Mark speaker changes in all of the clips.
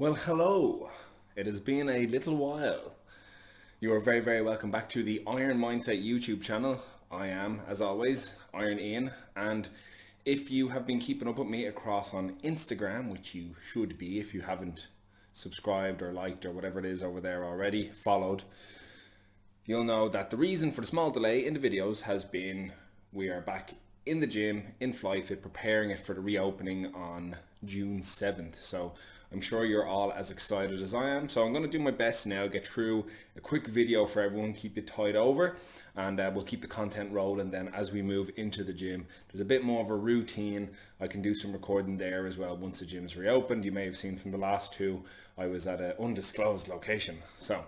Speaker 1: Well, hello. It has been a little while. You are very, very welcome back to the Iron Mindset YouTube channel. I am, as always, Iron Ian, and if you have been keeping up with me across on Instagram, which you should be if you haven't subscribed or liked or whatever it is over there already, followed, you'll know that the reason for the small delay in the videos has been we are back in the gym in FlyFit preparing it for the reopening on June 7th. So I'm sure you're all as excited as I am. So I'm going to do my best now, get through a quick video for everyone, keep it tied over, and we'll keep the content rolling then as we move into the gym. There's a bit more of a routine. I can do some recording there as well once the gym's reopened. You may have seen from the last two, I was at an undisclosed location. So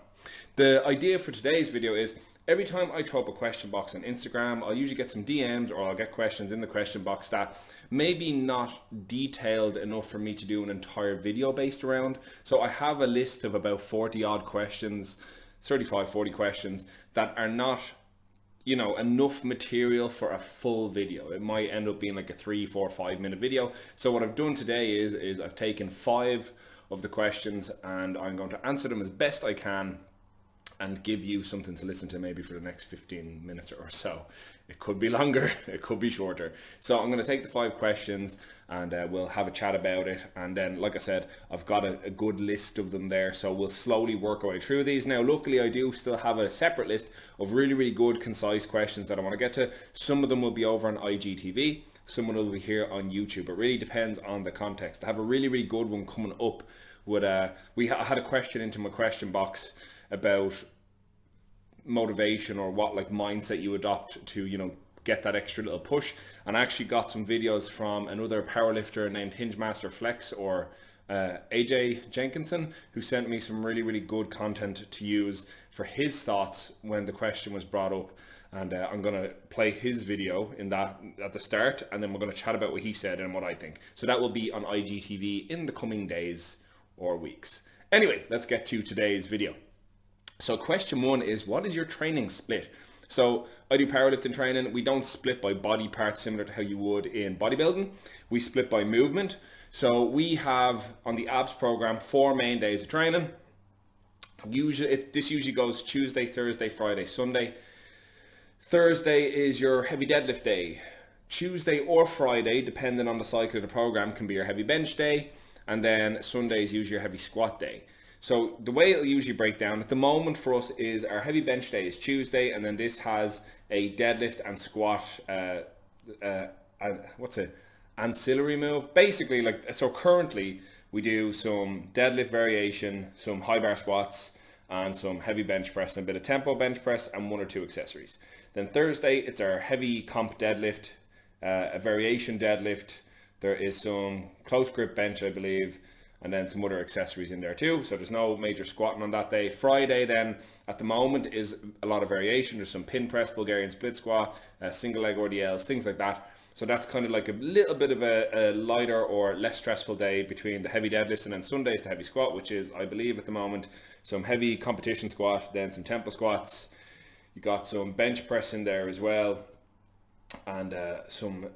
Speaker 1: the idea for today's video is every time I throw up a question box on Instagram, I'll usually get some DMs or I'll get questions in the question box that maybe not detailed enough for me to do an entire video based around. So I have a list of about 40 odd questions, 35, 40 questions that are not, enough material for a full video. It might end up being like a 3, 4, 5 minute video. So what I've done today is I've taken 5 of the questions and I'm going to answer them as best I can and give you something to listen to maybe for the next 15 minutes or so. It could be longer, it could be shorter. So I'm going to take the 5 questions and we'll have a chat about it. And then, like I said, I've got a good list of them there. So we'll slowly work our way through these. Now, luckily, I do still have a separate list of really, really good, concise questions that I want to get to. Some of them will be over on IGTV. Some of them will be here on YouTube. It really depends on the context. I have a really, really good one coming up with I had a question into my question box about motivation or what like mindset you adopt to get that extra little push, and I actually got some videos from another powerlifter named Hingemaster Flex or AJ Jenkinson, who sent me some really, really good content to use for his thoughts when the question was brought up. And I'm going to play his video in that at the start, and then we're going to chat about what he said and what I think. So that will be on IGTV in the coming days or weeks. Anyway, let's get to today's video. So question 1 is, what is your training split? So I do powerlifting training. We don't split by body parts similar to how you would in bodybuilding. We split by movement. So we have on the abs program 4 main days of training. This usually goes Tuesday, Thursday, Friday, Sunday. Thursday is your heavy deadlift day. Tuesday or Friday, depending on the cycle of the program, can be your heavy bench day. And then Sunday is usually your heavy squat day. So the way it'll usually break down at the moment for us is our heavy bench day is Tuesday, and then this has a deadlift and squat, ancillary move. Basically, so currently we do some deadlift variation, some high bar squats, and some heavy bench press, and a bit of tempo bench press, and 1 or 2 accessories. Then Thursday, it's our heavy comp deadlift, a variation deadlift. There is some close grip bench, I believe, and then some other accessories in there too. So there's no major squatting on that day. Friday then, at the moment, is a lot of variation. There's some pin press, Bulgarian split squat, single leg RDLs, things like that. So that's kind of like a little bit of a lighter or less stressful day between the heavy deadlifts, and then Sunday's the heavy squat, which is, I believe at the moment, some heavy competition squat, then some tempo squats. You got some bench press in there as well, and some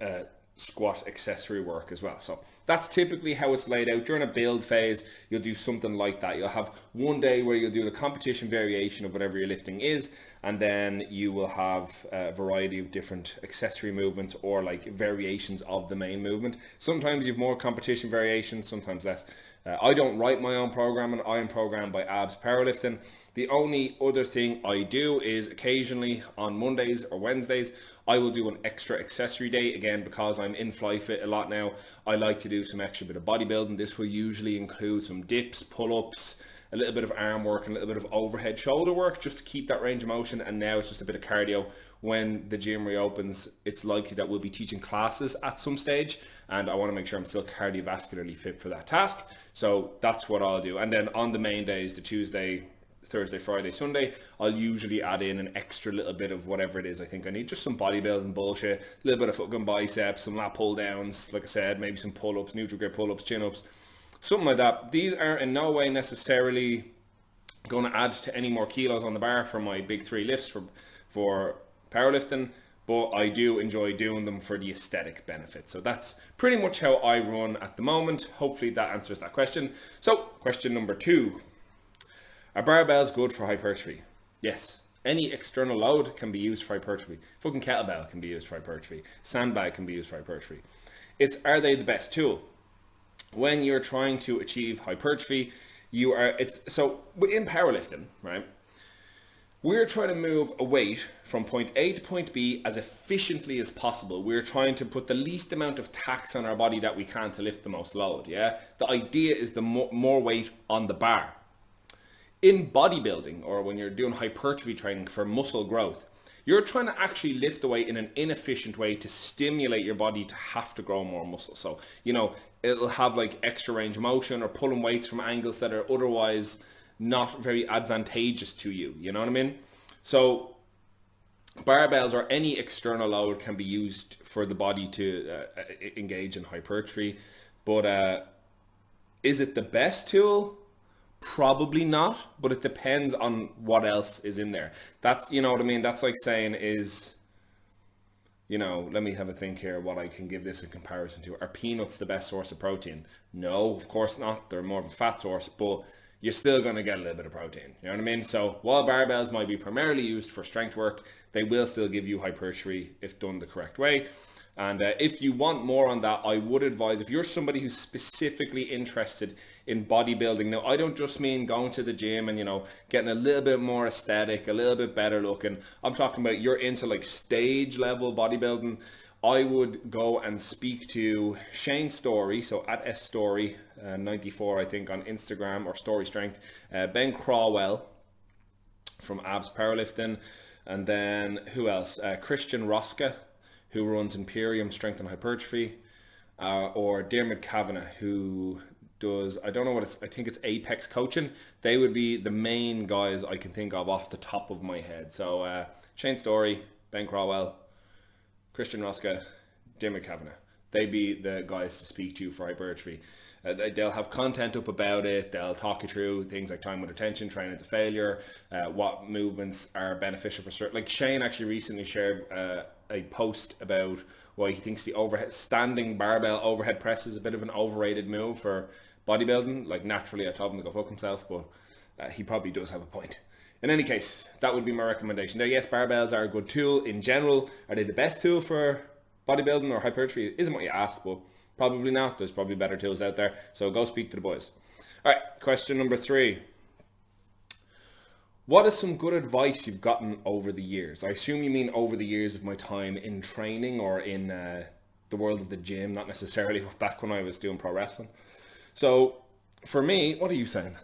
Speaker 1: squat accessory work as well. So that's typically how it's laid out. During a build phase, you'll do something like that. You'll have one day where you'll do the competition variation of whatever your lifting is, and then you will have a variety of different accessory movements or like variations of the main movement. Sometimes you have more competition variations, sometimes less. I don't write my own programming. I am programmed by Abs Powerlifting. The only other thing I do is occasionally on Mondays or Wednesdays, I will do an extra accessory day. Again, because I'm in FlyFit a lot now, I like to do some extra bit of bodybuilding. This will usually include some dips, pull-ups, a little bit of arm work, and a little bit of overhead shoulder work just to keep that range of motion. And now it's just a bit of cardio. When the gym reopens, it's likely that we'll be teaching classes at some stage, and I want to make sure I'm still cardiovascularly fit for that task. So that's what I'll do. And then on the main days, the Tuesday, Thursday, Friday, Sunday, I'll usually add in an extra little bit of whatever it is I think I need. Just some bodybuilding bullshit, a little bit of fucking biceps, some lat pull downs, like I said, maybe some pull-ups, neutral grip pull-ups, chin-ups, something like that. These are in no way necessarily going to add to any more kilos on the bar for my big 3 lifts for powerlifting, but I do enjoy doing them for the aesthetic benefit. So that's pretty much how I run at the moment. Hopefully that answers that question. So question number 2. Are barbells good for hypertrophy? Yes. Any external load can be used for hypertrophy. Fucking kettlebell can be used for hypertrophy. Sandbag can be used for hypertrophy. Are they the best tool? When you're trying to achieve hypertrophy, so in powerlifting, right? We're trying to move a weight from point A to point B as efficiently as possible. We're trying to put the least amount of tax on our body that we can to lift the most load, yeah? The idea is the more weight on the bar. In bodybuilding, or when you're doing hypertrophy training for muscle growth, you're trying to actually lift the weight in an inefficient way to stimulate your body to have to grow more muscle. So, it'll have like extra range of motion or pulling weights from angles that are otherwise not very advantageous to you. You know what I mean? So barbells or any external load can be used for the body to engage in hypertrophy. But is it the best tool? Probably not, but it depends on what else is in there. That's, you know what I mean? That's like saying let me have a think here what I can give this in comparison to. Are peanuts the best source of protein? No, of course not. They're more of a fat source, but you're still going to get a little bit of protein. You know what I mean? So while barbells might be primarily used for strength work, they will still give you hypertrophy if done the correct way. And if you want more on that, I would advise, if you're somebody who's specifically interested in bodybuilding, now I don't just mean going to the gym and, getting a little bit more aesthetic, a little bit better looking. I'm talking about you're into like stage level bodybuilding. I would go and speak to Shane Story, so at sstory94, I think, on Instagram, or Story Strength, Ben Crawwell from Abs Powerlifting, and then who else? Christian Rosca, who runs Imperium Strength and Hypertrophy, or Dermot Kavanagh, who does, I don't know what I think it's Apex Coaching. They would be the main guys I can think of off the top of my head. So Shane Story, Ben Crawwell, Christian Rosca, Dermot Kavanagh. They'd be the guys to speak to for hypertrophy. They'll have content up about it. They'll talk you through things like time with attention, training to failure, what movements are beneficial for certain. Like Shane actually recently shared a post about why he thinks the standing barbell overhead press is a bit of an overrated move for bodybuilding. Like naturally, I told him to go fuck himself, but he probably does have a point. In any case, that would be my recommendation there. Yes, barbells are a good tool in general. Are they the best tool for bodybuilding or hypertrophy? It isn't what you asked, but probably not. There's probably better tools out there. So go speak to the boys. All right, question number 3. What is some good advice you've gotten over the years? I assume you mean over the years of my time in training or in the world of the gym, not necessarily back when I was doing pro wrestling. So for me, what are you saying?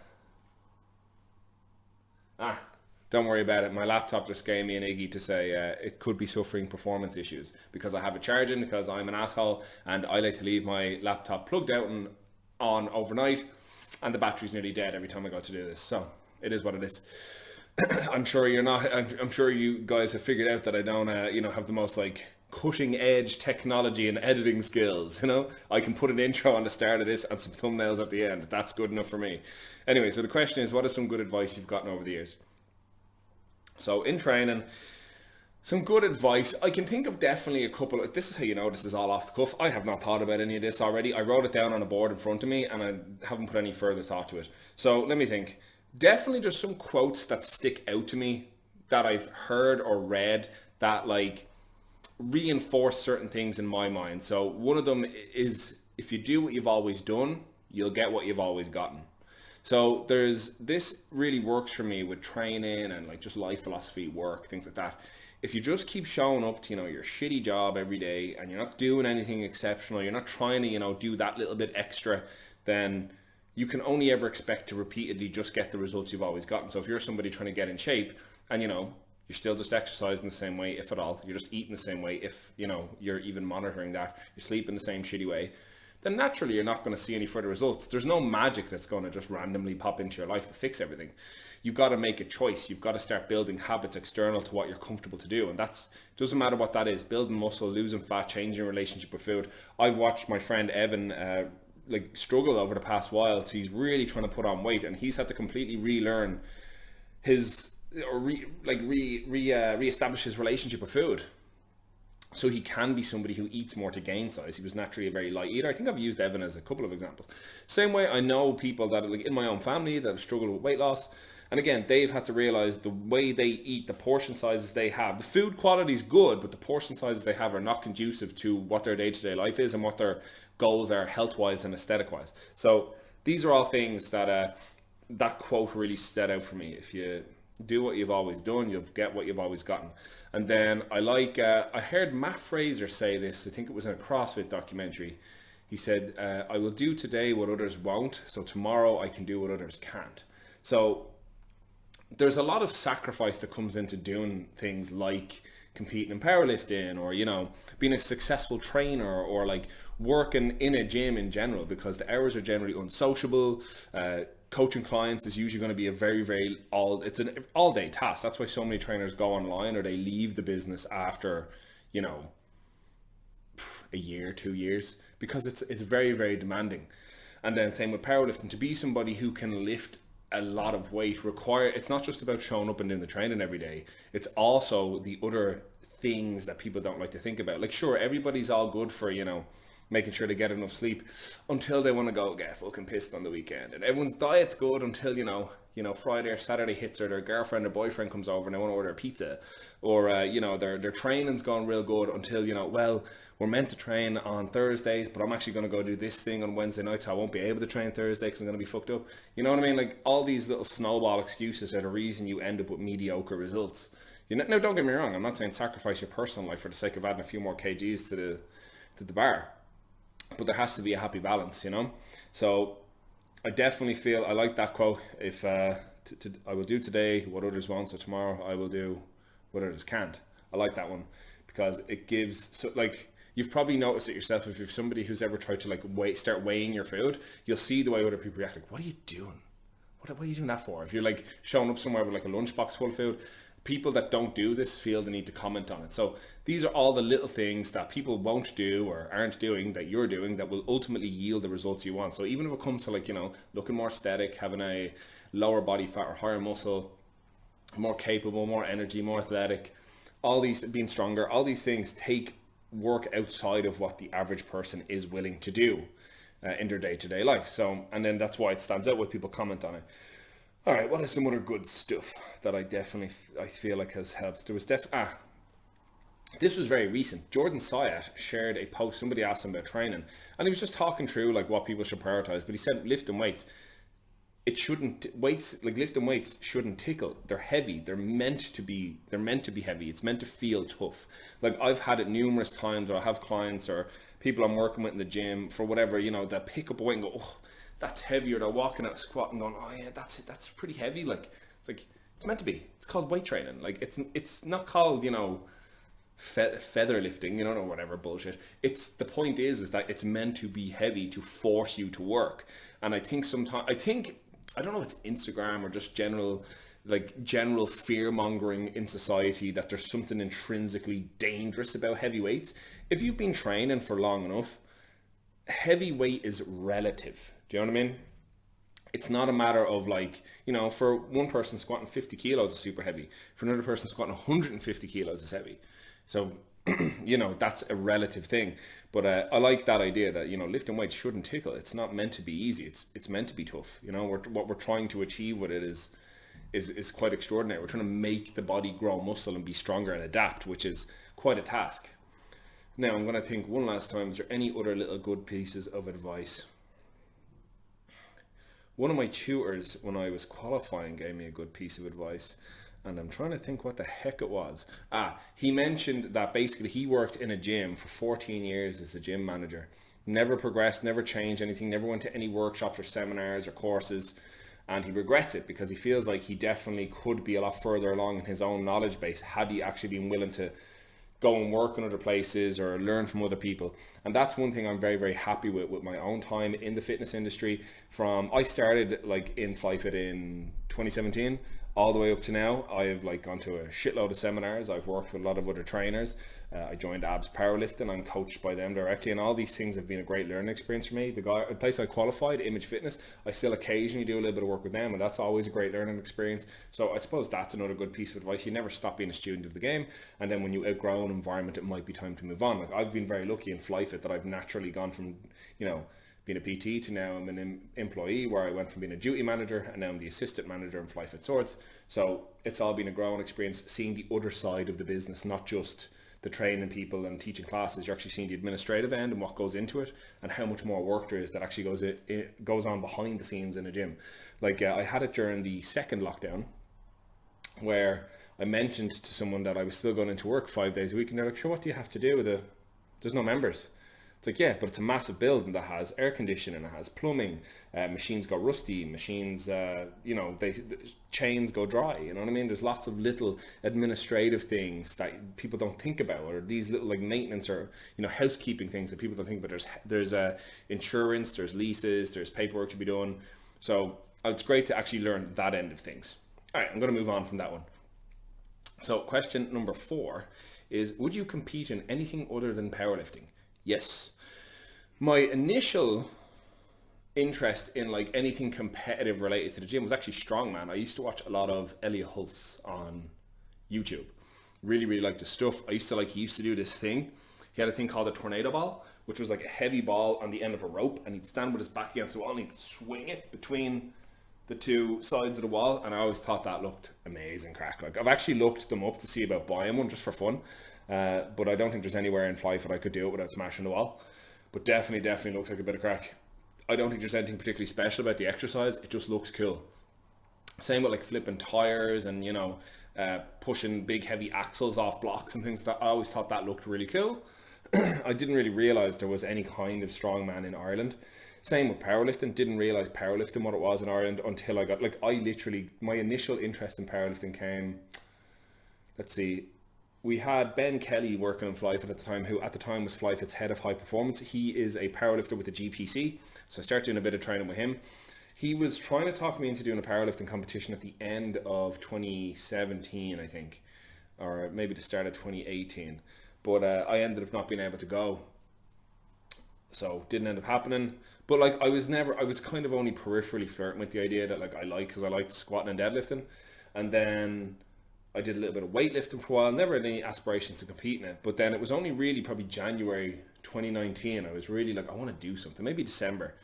Speaker 1: Don't worry about it. My laptop just gave me an Iggy to say it could be suffering performance issues because I have it charging, because I'm an asshole and I like to leave my laptop plugged out and on overnight, and the battery's nearly dead every time I go to do this. So it is what it is. I'm sure you're not. I'm sure you guys have figured out that I don't, have the most like cutting edge technology and editing skills. I can put an intro on the start of this and some thumbnails at the end. That's good enough for me. Anyway, so the question is, what is some good advice you've gotten over the years? So in training, some good advice. I can think of definitely a couple. This is how you know this is all off the cuff. I have not thought about any of this already. I wrote it down on a board in front of me and I haven't put any further thought to it. So let me think. Definitely there's some quotes that stick out to me that I've heard or read that like reinforce certain things in my mind. So one of them is, if you do what you've always done, you'll get what you've always gotten. So this really works for me with training and like just life philosophy, work, things like that. If you just keep showing up to, your shitty job every day and you're not doing anything exceptional, you're not trying to, do that little bit extra, then you can only ever expect to repeatedly just get the results you've always gotten. So if you're somebody trying to get in shape and, you're still just exercising the same way, if at all, you're just eating the same way, if, you're even monitoring that, you're sleeping the same shitty way, then naturally you're not going to see any further results. There's no magic that's going to just randomly pop into your life to fix everything. You've got to make a choice. You've got to start building habits external to what you're comfortable to do. And doesn't matter what that is, building muscle, losing fat, changing your relationship with food. I've watched my friend Evan struggle over the past while. So he's really trying to put on weight and he's had to completely relearn reestablish his relationship with food. So he can be somebody who eats more to gain size. He was naturally a very light eater. I think I've used Evan as a couple of examples. Same way, I know people that, like in my own family, that have struggled with weight loss. And again, they've had to realize the way they eat, the portion sizes they have. The food quality is good, but the portion sizes they have are not conducive to what their day-to-day life is and what their goals are health-wise and aesthetic-wise. So these are all things that that quote really stood out for me. If you do what you've always done, you'll get what you've always gotten. And then I heard Matt Fraser say this, I think it was in a CrossFit documentary. He said, I will do today what others won't, so tomorrow I can do what others can't. So there's a lot of sacrifice that comes into doing things like competing in powerlifting, or, you know, being a successful trainer, or like working in a gym in general, because the hours are generally unsociable. Coaching clients is usually going to be a very it's an all-day task. That's why so many trainers go online, or they leave the business after, you know, a year, 2 years, because it's very demanding. And then same with powerlifting. To be somebody who can lift a lot of weight it's not just about showing up and doing the training every day. It's also the other things that people don't like to think about. Like, sure, everybody's all good for, you know, making sure they get enough sleep until they want to go get fucking pissed on the weekend. And everyone's diet's good until, you know, Friday or Saturday hits, or their girlfriend or boyfriend comes over and they want to order a pizza, or you know, their training's gone real good until, you know, well, we're meant to train on Thursdays, but I'm actually going to go do this thing on Wednesday night, so I won't be able to train Thursday because I'm going to be fucked up. You know what I mean? Like, all these little snowball excuses are the reason you end up with mediocre results. Now, don't get me wrong, I'm not saying sacrifice your personal life for the sake of adding a few more kgs to the bar, but there has to be a happy balance, you know? So I definitely feel, I like that quote. If I will do today what others won't, so tomorrow I will do what others can't. I like that one, because it gives, so like, you've probably noticed it yourself. If you're somebody who's ever tried to like start weighing your food, you'll see the way other people react. Like, what are you doing? What are you doing that for? If you're like showing up somewhere with like a lunchbox full of food, people that don't do this feel the need to comment on it. So these are all the little things that people won't do or aren't doing that you're doing that will ultimately yield the results you want. So even if it comes to, like, you know, looking more aesthetic, having a lower body fat or higher muscle, more capable, more energy, more athletic, all these, being stronger, all these things take work outside of what the average person is willing to do in their day-to-day life. So, and then that's why it stands out when people comment on it. All right, what is some other good stuff that I feel like has helped? There was this was very recent. Jordan Syatt shared a post. Somebody asked him about training, and he was just talking through like what people should prioritize. But he said lifting weights, lifting weights shouldn't tickle. They're heavy. They're meant to be heavy. It's meant to feel tough. Like, I've had it numerous times, or I have clients or people I'm working with in the gym for whatever, you know, that pick up a weight and go, oh, that's heavy, or they're walking out squatting going, oh yeah, that's pretty heavy. Like, it's meant to be. It's called weight training. Like, it's not called, you know, feather lifting, you know, or whatever bullshit. The point is that it's meant to be heavy to force you to work. And I think I don't know if it's Instagram or just general fear mongering in society that there's something intrinsically dangerous about heavy weights. If you've been training for long enough, heavy weight is relative. Do you know what I mean? It's not a matter of, like, you know, for one person squatting 50 kilos is super heavy. For another person squatting 150 kilos is heavy. So, you know, that's a relative thing. But I like that idea that, you know, lifting weights shouldn't tickle. It's not meant to be easy. It's meant to be tough. You know, what we're trying to achieve with it is quite extraordinary. We're trying to make the body grow muscle and be stronger and adapt, which is quite a task. Now, I'm going to think one last time, is there any other little good pieces of advice? One of my tutors, when I was qualifying, gave me a good piece of advice, and I'm trying to think what the heck it was. He mentioned that basically he worked in a gym for 14 years as the gym manager. Never progressed, never changed anything, never went to any workshops or seminars or courses, and he regrets it because he feels like he definitely could be a lot further along in his own knowledge base had he actually been willing to go and work in other places or learn from other people. And that's one thing I'm very happy with my own time in the fitness industry. I started like in FlyFit in 2017. all the way up to now. I've like gone to a shitload of seminars. I've worked with a lot of other trainers. I joined Abs Powerlifting. I'm coached by them directly, and all these things have been a great learning experience for me. The place I qualified, Image Fitness, I still occasionally do a little bit of work with them, and that's always a great learning experience. So I suppose that's another good piece of advice. You never stop being a student of the game, and then when you outgrow an environment, it might be time to move on. Like I've been very lucky in FlyFit that I've naturally gone from, being a PT to now I'm an employee, where I went from being a duty manager and now I'm the assistant manager in FlyFit Swords. So it's all been a growing experience, seeing the other side of the business, not just the training people and teaching classes. You're actually seeing the administrative end and what goes into it, and how much more work there is that actually goes on behind the scenes in a gym. Like I had it during the second lockdown, where I mentioned to someone that I was still going into work 5 days a week, and they're like, sure, what do you have to do with it? There's no members. It's like, yeah, but it's a massive building that has air conditioning, it has plumbing, machines go rusty, machines, the chains go dry, you know what I mean? There's lots of little administrative things that people don't think about, or these little like maintenance or, housekeeping things that people don't think about. There's insurance, there's leases, there's paperwork to be done. So it's great to actually learn that end of things. All right, I'm going to move on from that one. So question number 4 is, would you compete in anything other than powerlifting? Yes. My initial interest in like anything competitive related to the gym was actually strongman. I used to watch a lot of Elliot Hulse on YouTube. Really, really liked his stuff. He used to do this thing. He had a thing called a tornado ball, which was like a heavy ball on the end of a rope, and he'd stand with his back against the wall and he'd swing it between the two sides of the wall, and I always thought that looked amazing crack. Like I've actually looked them up to see about buying one just for fun. But I don't think there's anywhere in FlyFit I could do it without smashing the wall. But definitely looks like a bit of crack. I don't think there's anything particularly special about the exercise. It just looks cool. Same with like flipping tires and, pushing big heavy axles off blocks and things. That I always thought that looked really cool. I didn't really realize there was any kind of strongman in Ireland. Same with powerlifting. Didn't realize powerlifting what it was in Ireland until I got, my initial interest in powerlifting came, we had Ben Kelly working on FlyFit at the time, who at the time was FlyFit's head of high performance. He is a powerlifter with the GPC, so I started doing a bit of training with him. He was trying to talk me into doing a powerlifting competition at the end of 2017, I think, or maybe the start of 2018. But I ended up not being able to go, so didn't end up happening. But I was kind of only peripherally flirting with the idea that because I liked squatting and deadlifting, and then I did a little bit of weightlifting for a while. Never had any aspirations to compete in it. But then it was only really probably January 2019. I was really like, I want to do something. Maybe December.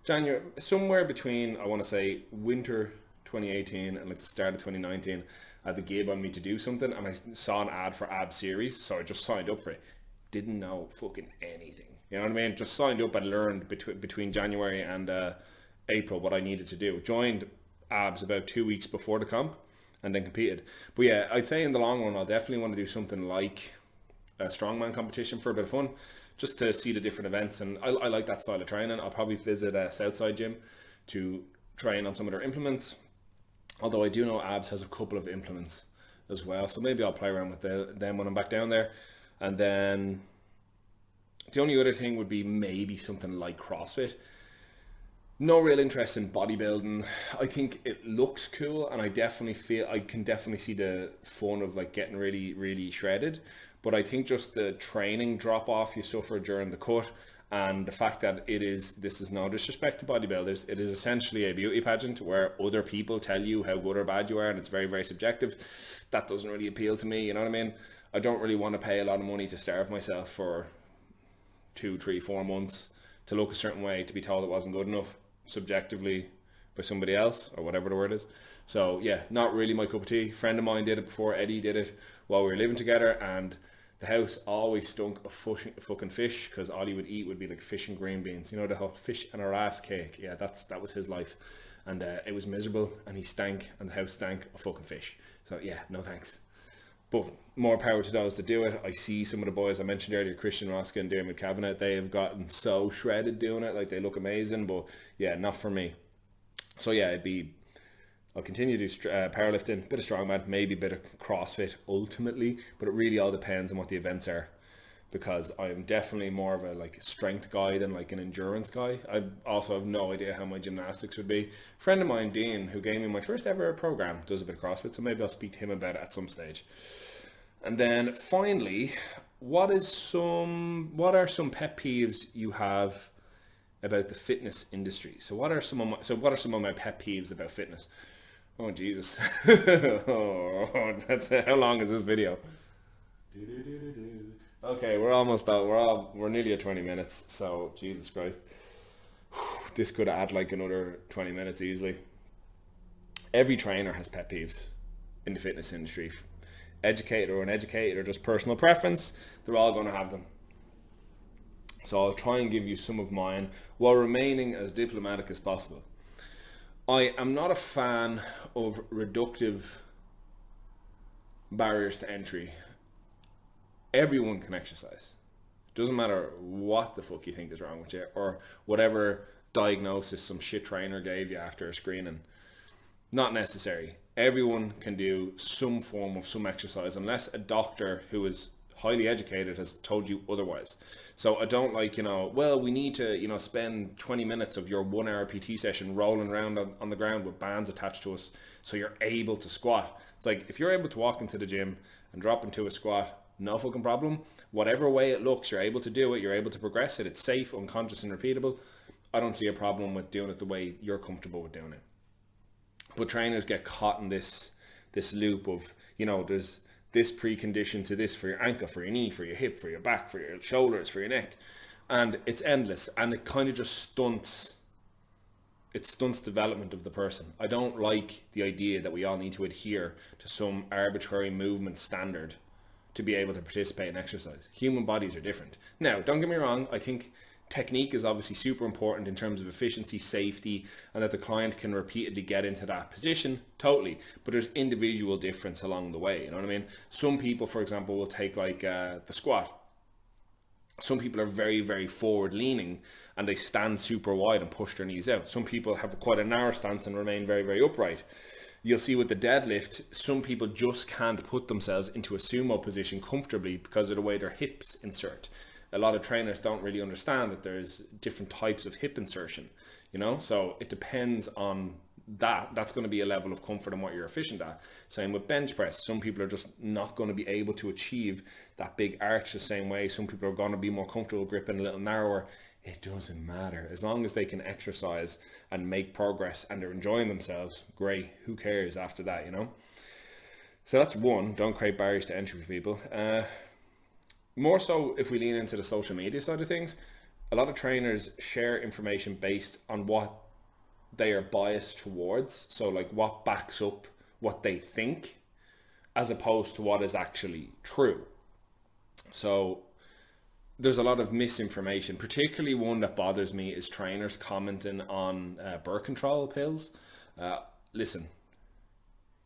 Speaker 1: January, somewhere between, I want to say, winter 2018 and like the start of 2019, I had the gig on me to do something. And I saw an ad for Ab Series. So I just signed up for it. Didn't know fucking anything. You know what I mean? Just signed up and learned between January and April what I needed to do. Joined Abs about 2 weeks before the comp, and then competed. But yeah, I'd say in the long run, I'll definitely want to do something like a strongman competition for a bit of fun, just to see the different events. And I like that style of training. I'll probably visit a Southside gym to train on some of their implements. Although I do know Abs has a couple of implements as well. So maybe I'll play around with them when I'm back down there. And then the only other thing would be maybe something like CrossFit. No real interest in bodybuilding. I think it looks cool, and I can definitely see the fun of like getting really, really shredded. But I think just the training drop off you suffer during the cut, and the fact that this is no disrespect to bodybuilders, it is essentially a beauty pageant where other people tell you how good or bad you are, and it's very, very subjective. That doesn't really appeal to me, you know what I mean? I don't really want to pay a lot of money to starve myself for 2, 3, 4 months to look a certain way, to be told it wasn't good enough subjectively by somebody else, or whatever the word is. So yeah, not really my cup of tea. Friend of mine did it before. Eddie did it while we were living together, and the house always stunk of fucking fish, because all he would eat would be like fish and green beans, the whole fish and a ass cake. Yeah, that was his life, and it was miserable, and he stank, and the house stank of fucking fish. So yeah, no thanks. But more power to those that do it. I see some of the boys I mentioned earlier, Christian Rosca and Dermot Kavanagh, they have gotten so shredded doing it. Like, they look amazing, but yeah, not for me. So yeah, I'll continue to do powerlifting, bit of strongman, maybe a bit of CrossFit ultimately, but it really all depends on what the events are. because I'm definitely more of a like strength guy than like an endurance guy. I also have no idea how my gymnastics would be. A friend of mine, Dean, who gave me my first ever program, does a bit of CrossFit, so maybe I'll speak to him about it at some stage. And then finally, what are some pet peeves you have about the fitness industry? So what are some of my pet peeves about fitness? Oh Jesus! Oh, how long is this video? Okay, we're almost out. We're nearly at 20 minutes. So Jesus Christ, this could add like another 20 minutes easily. Every trainer has pet peeves in the fitness industry. Educated or uneducated or just personal preference, they're all going to have them. So I'll try and give you some of mine while remaining as diplomatic as possible. I am not a fan of reductive barriers to entry. Everyone can exercise. Doesn't matter what the fuck you think is wrong with you or whatever diagnosis some shit trainer gave you after a screening. Not necessary. Everyone can do some form of some exercise unless a doctor who is highly educated has told you otherwise. So I don't like, well, we need to, spend 20 minutes of your 1 hour PT session rolling around on the ground with bands attached to us so you're able to squat. It's like, if you're able to walk into the gym and drop into a squat, no fucking problem. Whatever way it looks, you're able to do it, you're able to progress it, it's safe, unconscious and repeatable. I don't see a problem with doing it the way you're comfortable with doing it. But trainers get caught in this loop of, there's this precondition to this for your ankle, for your knee, for your hip, for your back, for your shoulders, for your neck. And it's endless. And it kind of just stunts development of the person. I don't like the idea that we all need to adhere to some arbitrary movement standard to be able to participate in exercise. Human bodies are different. Now, don't get me wrong, I think technique is obviously super important in terms of efficiency, safety, and that the client can repeatedly get into that position, totally. But there's individual difference along the way, you know what I mean? Some people, for example, will take like the squat. Some people are very, very forward leaning and they stand super wide and push their knees out. Some people have quite a narrow stance and remain very, very upright. You'll see with the deadlift, some people just can't put themselves into a sumo position comfortably because of the way their hips insert. A lot of trainers don't really understand that there's different types of hip insertion, so it depends on that. That's going to be a level of comfort and what you're efficient at. Same with bench press. Some people are just not going to be able to achieve that big arch the same way. Some people are going to be more comfortable gripping a little narrower. It doesn't matter. As long as they can exercise and make progress and they're enjoying themselves, great. Who cares after that, So that's one. Don't create barriers to entry for people. More so if we lean into the social media side of things, a lot of trainers share information based on what they are biased towards. So like what backs up what they think as opposed to what is actually true. So there's a lot of misinformation. Particularly one that bothers me is trainers commenting on birth control pills. Listen,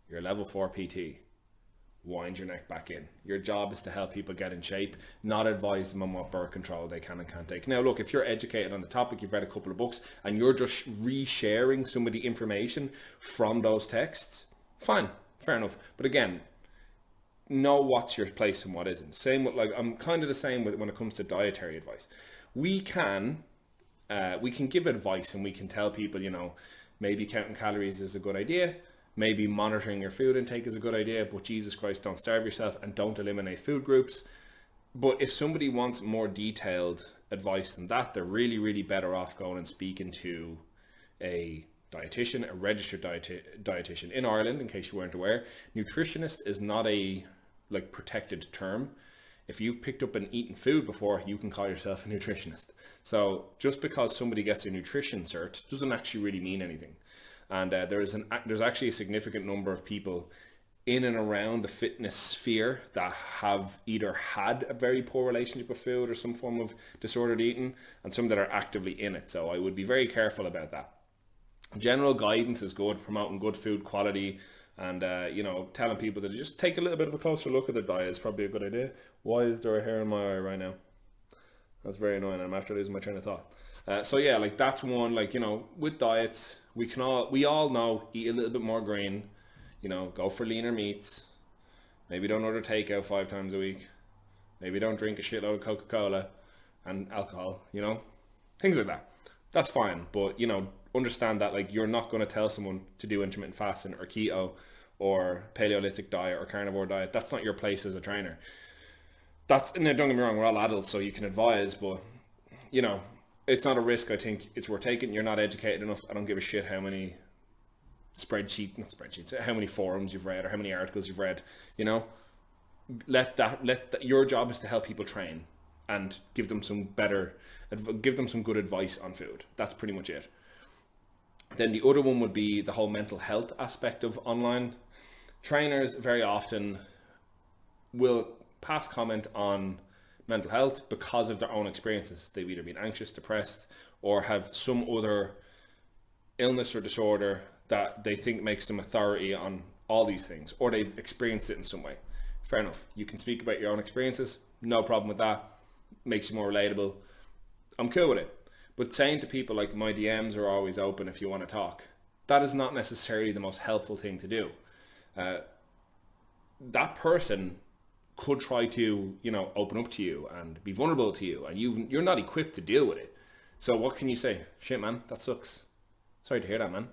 Speaker 1: you're a level 4 PT. Wind your neck back in. Your job is to help people get in shape, not advise them on what birth control they can and can't take. Now look, if you're educated on the topic, you've read a couple of books and you're just resharing some of the information from those texts, fine, fair enough. But again, know what's your place and what isn't. Same with I'm kind of the same with when it comes to dietary advice. We can give advice and we can tell people, maybe counting calories is a good idea. Maybe monitoring your food intake is a good idea, but Jesus Christ, don't starve yourself and don't eliminate food groups. But if somebody wants more detailed advice than that, they're really, really better off going and speaking to a dietitian, a registered dietitian in Ireland, in case you weren't aware. Nutritionist is not a protected term. If you've picked up and eaten food before, you can call yourself a nutritionist. So just because somebody gets a nutrition cert doesn't actually really mean anything. And there's actually a significant number of people in and around the fitness sphere that have either had a very poor relationship with food or some form of disordered eating, and some that are actively in it. So I would be very careful about that. General guidance is good, promoting good food quality, and telling people to just take a little bit of a closer look at their diet is probably a good idea. Why is there a hair in my eye right now? That's very annoying. I'm after losing my train of thought. That's one. With diets, we all know, eat a little bit more grain. Go for leaner meats. Maybe don't order takeout 5 times a week. Maybe don't drink a shitload of Coca-Cola and alcohol, you know? Things like that. That's fine, but, you know, understand that, like, you're not going to tell someone to do intermittent fasting or keto or Paleolithic diet or carnivore diet. That's not your place as a trainer. That's, and don't get me wrong, we're all adults, so you can advise, but, you know, it's not a risk I think it's worth taking. You're not educated enough. I don't give a shit how many how many forums you've read or how many articles you've read, you know? Your job is to help people train and give them some good advice on food. That's pretty much it. Then the other one would be the whole mental health aspect of online. Trainers very often will pass comment on mental health because of their own experiences. They've either been anxious, depressed, or have some other illness or disorder that they think makes them authority on all these things, or they've experienced it in some way. Fair enough. You can speak about your own experiences. No problem with that. Makes you more relatable. I'm cool with it. But saying to people like, my DMs are always open if you want to talk, that is not necessarily the most helpful thing to do. That person could try to, you know, open up to you and be vulnerable to you, and you're not equipped to deal with it. So what can you say? Shit, man, that sucks. Sorry to hear that, man.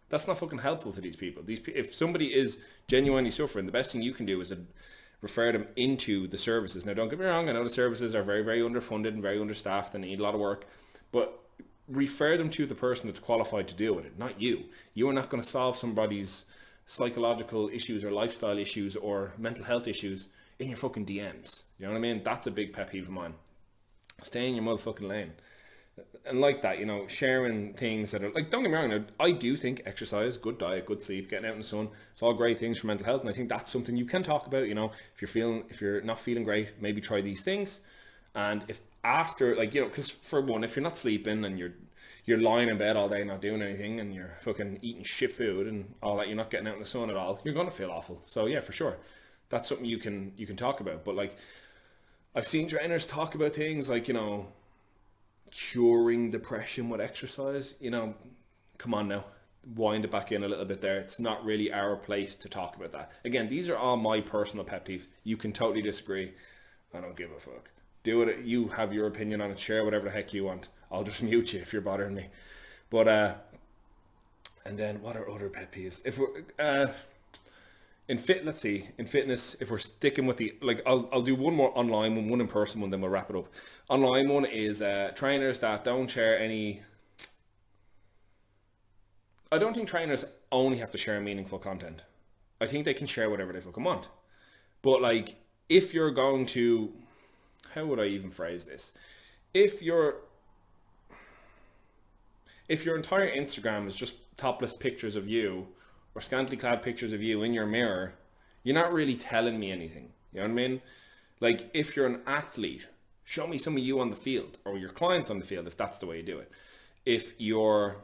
Speaker 1: That's not fucking helpful to these people. If somebody is genuinely suffering, the best thing you can do is refer them into the services. Now, don't get me wrong, I know the services are very, very underfunded and very understaffed and need a lot of work, but refer them to the person that's qualified to deal with it, not you. You are not going to solve somebody's psychological issues or lifestyle issues or mental health issues in your fucking DMs. You know what I mean? That's a big pet peeve of mine. Stay in your motherfucking lane. And like that, you know, sharing things that are, like, don't get me wrong, I do think exercise, good diet, good sleep, getting out in the sun, it's all great things for mental health, and I think that's something you can talk about. You know, if you're not feeling great, maybe try these things. And if after, like, you know, because for one, if you're not sleeping and you're lying in bed all day not doing anything and you're fucking eating shit food and all that, you're not getting out in the sun at all, you're going to feel awful. So yeah, for sure, that's something you can talk about. But like, I've seen trainers talk about things like, you know, curing depression with exercise. You know, come on now, wind it back in a little bit there. It's not really our place to talk about that. Again, these are all my personal pet peeves. You can totally disagree. I don't give a fuck. Do it. You have your opinion on it. Share whatever the heck you want. I'll just mute you if you're bothering me. But and then what are other pet peeves? If we're in fitness, if we're sticking with the, like, I'll do one more online one in person one, then we'll wrap it up. Online one is trainers that don't share any. I don't think trainers only have to share meaningful content. I think they can share whatever they fucking want. But like, if you're going to, how would I even phrase this? If your entire Instagram is just topless pictures of you or scantily clad pictures of you in your mirror, you're not really telling me anything. You know what I mean? Like, if you're an athlete, show me some of you on the field, or your clients on the field, if that's the way you do it. If you're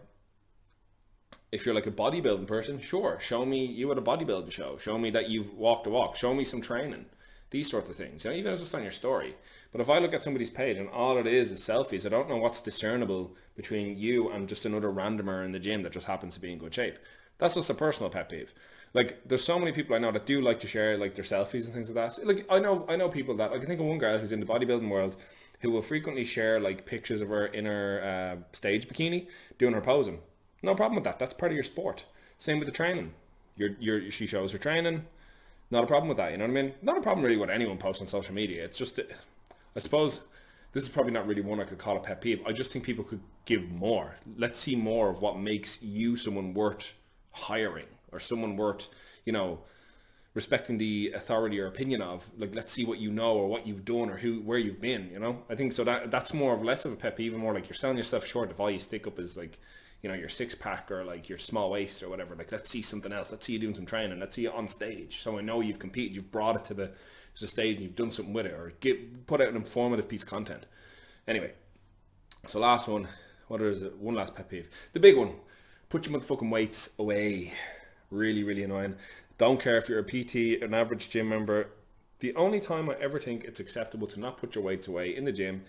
Speaker 1: like a bodybuilding person, sure, show me you at a bodybuilding show. Show me that you've walked a walk. Show me some training. These sorts of things. You know, even if it's just on your story. But if I look at somebody's page and all it is selfies, I don't know what's discernible between you and just another randomer in the gym that just happens to be in good shape. That's just a personal pet peeve. Like, there's so many people I know that do like to share, like, their selfies and things like that. Like, I know people that, I can think of one girl who's in the bodybuilding world who will frequently share, like, pictures of her in her stage bikini doing her posing. No problem with that. That's part of your sport. Same with the training. She shows her training. Not a problem with that. You know what I mean? Not a problem really with anyone posting on social media. It's just, I suppose this is probably not really one I could call a pet peeve. I just think people could give more. Let's see more of what makes you someone worth hiring, or someone worth, you know, respecting the authority or opinion of. Like, let's see what you know or what you've done or where you've been, you know? I think so that's more of less of a pet peeve, and more like you're selling yourself short if all you stick up is, like, you know, your six pack or like your small waist or whatever. Like, let's see something else. Let's see you doing some training. Let's see you on stage. So I know you've competed, you've brought it to the stage and you've done something with it, or put out an informative piece of content. Anyway, so last one. What is it? One last pet peeve. The big one. Put your motherfucking weights away. Really, really annoying. Don't care if you're a PT, an average gym member. The only time I ever think it's acceptable to not put your weights away in the gym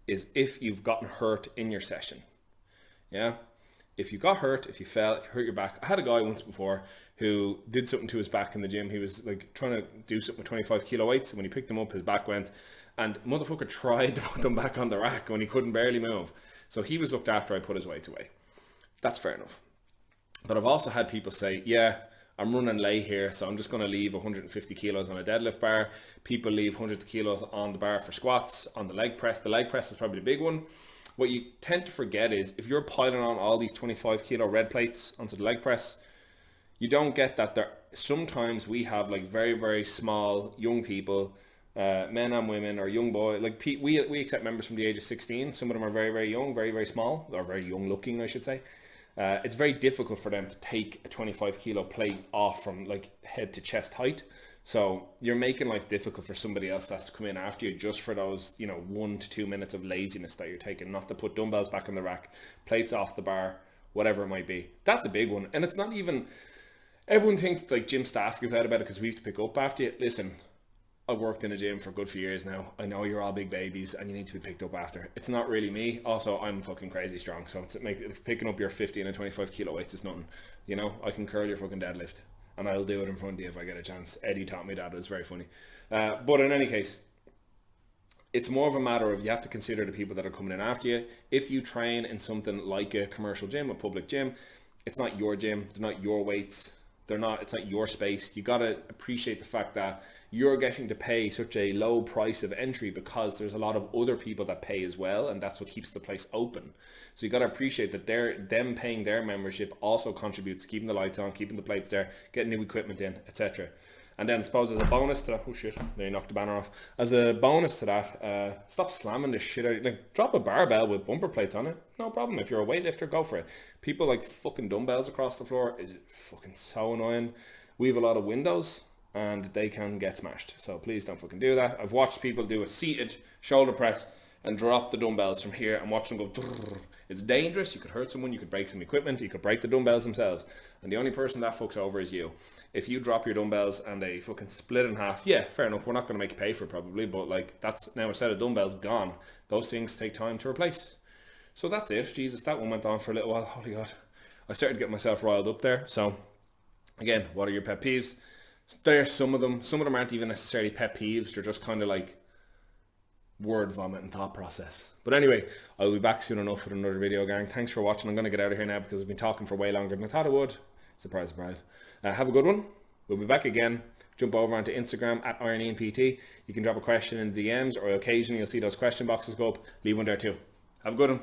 Speaker 1: is if you've gotten hurt in your session. Yeah? If you got hurt, if you fell, if you hurt your back. I had a guy once before who did something to his back in the gym. He was like trying to do something with 25 kilo weights, and when he picked them up, his back went, And motherfucker tried to put them back on the rack when he couldn't barely move. So he was looked after I put his weights away. That's fair enough. But I've also had people say, yeah, I'm running late here, so I'm just going to leave 150 kilos on a deadlift bar. People leave 100 kilos on the bar for squats, on the leg press. The leg press is probably the big one. What you tend to forget is if you're piling on all these 25 kilo red plates onto the leg press, you don't get that there. Sometimes we have like very, very small young people, men and women or young boys. Like we accept members from the age of 16. Some of them are very, very young, very, very small, or very young looking, I should say. It's very difficult for them to take a 25 kilo plate off from like head to chest height. So you're making life difficult for somebody else that's to come in after you just for those, 1 to 2 minutes of laziness that you're taking, not to put dumbbells back on the rack, plates off the bar, whatever it might be. That's a big one. And it's not even, everyone thinks it's like gym staff give out about it because we used to pick up after you. Listen, I've worked in a gym for a good few years now. I know you're all big babies and you need to be picked up after. It's not really me. Also, I'm fucking crazy strong. So picking up your 50 and 25 kilo weights is nothing. I can curl your fucking deadlift. And I'll do it in front of you if I get a chance. Eddie taught me that. It was very funny. But in any case, it's more of a matter of you have to consider the people that are coming in after you. If you train in something like a commercial gym, a public gym, it's not your gym. They're not your weights. It's not your space. You got to appreciate the fact that you're getting to pay such a low price of entry because there's a lot of other people that pay as well, and that's what keeps the place open. So you got to appreciate that them paying their membership also contributes to keeping the lights on, keeping the plates there, getting new equipment in, etc. And then I suppose as a bonus to that, oh shit, they knocked the banner off. As a bonus to that, stop slamming this shit out. Like, drop a barbell with bumper plates on it. No problem. If you're a weightlifter, go for it. People like fucking dumbbells across the floor is fucking so annoying. We have a lot of windows and they can get smashed. So please don't fucking do that. I've watched people do a seated shoulder press and drop the dumbbells from here and watch them go. Drrr. It's dangerous. You could hurt someone. You could break some equipment. You could break the dumbbells themselves. And the only person that fucks over is you. If you drop your dumbbells and they fucking split in half, yeah, fair enough. We're not going to make you pay for it probably, but like that's now a set of dumbbells gone. Those things take time to replace. So that's it. Jesus, that one went on for a little while. Holy God. I started getting myself riled up there. So again, what are your pet peeves? There's some of them. Some of them aren't even necessarily pet peeves. They're just kind of like word vomit and thought process. But anyway, I'll be back soon enough with another video, gang. Thanks for watching. I'm going to get out of here now because I've been talking for way longer than I thought I would. Surprise, surprise. Have a good one. We'll be back again. Jump over onto Instagram at IronIanPT. You can drop a question in the DMs or occasionally you'll see those question boxes go up. Leave one there too. Have a good one.